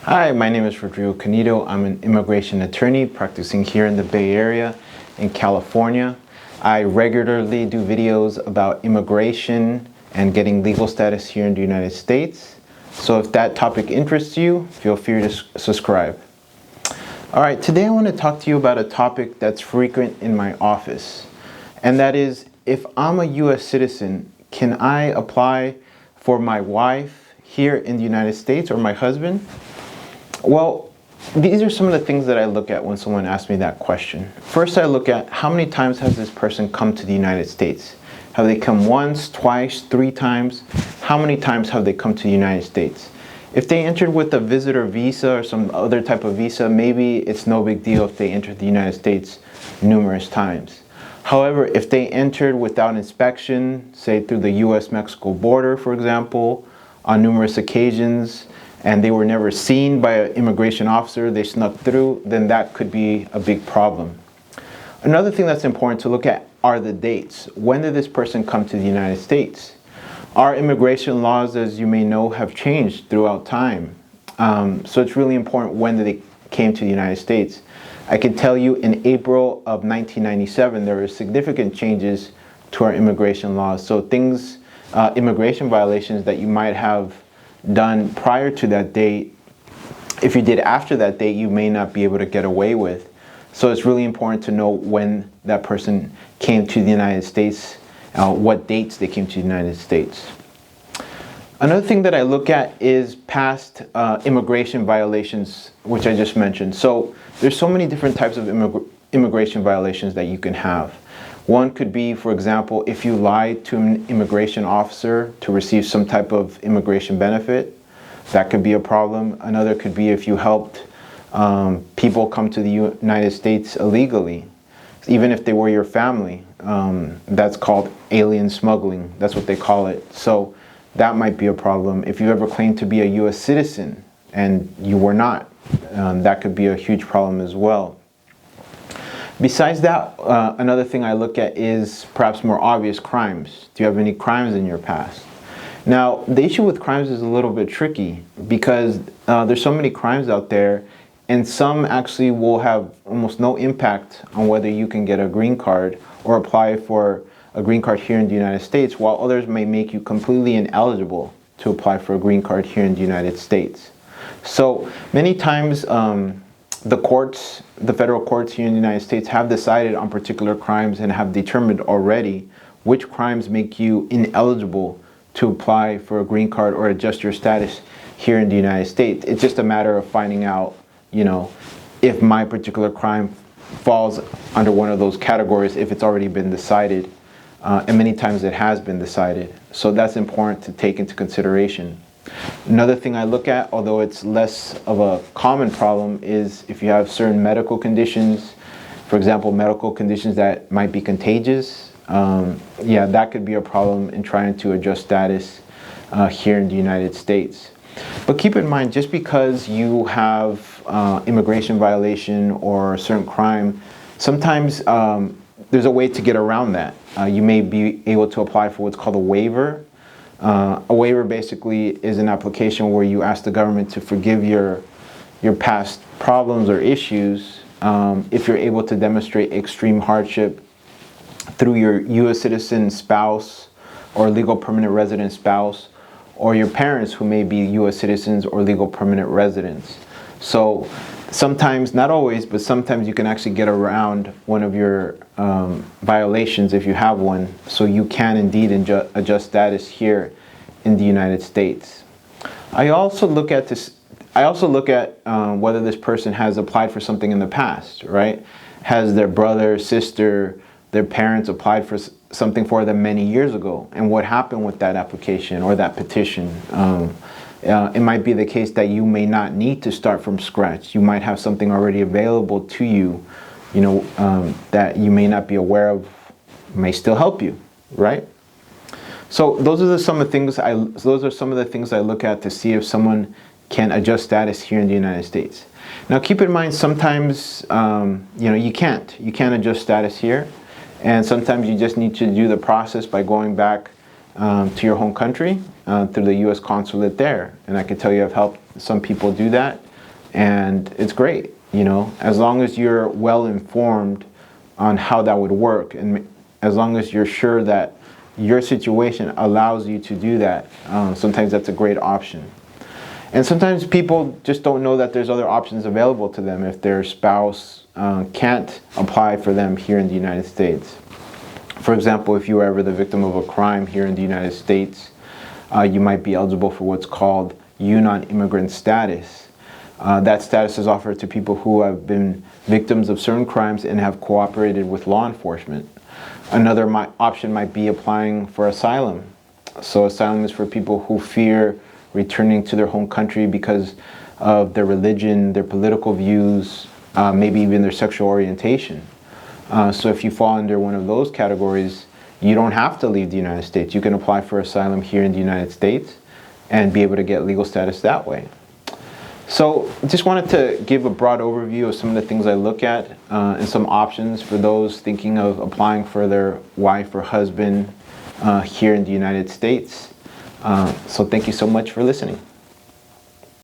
Hi, my name is Rodrigo Canido. I'm an immigration attorney practicing here in the Bay Area in California. I regularly do videos about immigration and getting legal status here in the United States. So if that topic interests you, feel free to subscribe. All right, today I want to talk to you about a topic that's frequent in my office. And that is, if I'm a US citizen, can I apply for my wife here in the United States or my husband? Well, these are some of the things that I look at when someone asks me that question. First, I look at how many times has this person come to the United States? Have they come once, twice, 3 times? How many times have they come to the United States? If they entered with a visitor visa or some other type of visa, maybe it's no big deal if they entered the United States numerous times. However, if they entered without inspection, say through the US-Mexico border, for example, on numerous occasions, and they were never seen by an immigration officer, they snuck through, then that could be a big problem. Another thing that's important to look at are the dates. When did this person come to the United States? Our immigration laws, as you may know, have changed throughout time. So it's really important when they came to the United States. I can tell you in April of 1997, there were significant changes to our immigration laws. So things, immigration violations that you might have done prior to that date, if you did after that date, you may not be able to get away with. So it's really important to know when that person came to the United States, what dates they came to the United States. Another thing that I look at is past immigration violations, which I just mentioned. So there's so many different types of immigration violations that you can have. One could be, for example, if you lied to an immigration officer to receive some type of immigration benefit, that could be a problem. Another could be if you helped people come to the United States illegally, even if they were your family. That's called alien smuggling. That's what they call it. So that might be a problem. If you ever claimed to be a US citizen and you were not, that could be a huge problem as well. Besides that, another thing I look at is perhaps more obvious crimes. Do you have any crimes in your past? Now, the issue with crimes is a little bit tricky because there's so many crimes out there, and some actually will have almost no impact on whether you can get a green card or apply for a green card here in the United States, while others may make you completely ineligible to apply for a green card here in the United States. So many times, the federal courts here in the United States have decided on particular crimes and have determined already which crimes make you ineligible to apply for a green card or adjust your status here in the United States. It's just a matter of finding out, if my particular crime falls under one of those categories, if it's already been decided, and many times it has been decided. So that's important to take into consideration. Another thing I look at, although it's less of a common problem, is if you have certain medical conditions, for example, medical conditions that might be contagious, that could be a problem in trying to adjust status here in the United States. But keep in mind, just because you have immigration violation or a certain crime, sometimes there's a way to get around that. You may be able to apply for what's called a waiver. A waiver basically is an application where you ask the government to forgive your past problems or issues if you're able to demonstrate extreme hardship through your U.S. citizen spouse or legal permanent resident spouse, or your parents who may be U.S. citizens or legal permanent residents. So sometimes, not always, but sometimes you can actually get around one of your violations if you have one, so you can indeed adjust status here in the United States. I also look at whether this person has applied for something in the past, right? Has their brother, sister, their parents applied for something for them many years ago, and what happened with that application or that petition? It might be the case that you may not need to start from scratch. You might have something already available to you, that you may not be aware of, may still help you, right? So those are some of the things I look at to see if someone can adjust status here in the United States. Now, keep in mind, sometimes you can't adjust status here, and sometimes you just need to do the process by going back to your home country through the U.S. consulate there. And I can tell you I've helped some people do that. and it's great, you know, as long as you're well informed on how that would work, and as long as you're sure that your situation allows you to do that. Sometimes that's a great option. And sometimes people just don't know that there's other options available to them if their spouse can't apply for them here in the United States. For example, if you were ever the victim of a crime here in the United States, you might be eligible for what's called non-immigrant status. That status is offered to people who have been victims of certain crimes and have cooperated with law enforcement. Another option might be applying for asylum. So asylum is for people who fear returning to their home country because of their religion, their political views, maybe even their sexual orientation. So if you fall under one of those categories, you don't have to leave the United States. You can apply for asylum here in the United States and be able to get legal status that way. So just wanted to give a broad overview of some of the things I look at and some options for those thinking of applying for their wife or husband here in the United States. So thank you so much for listening.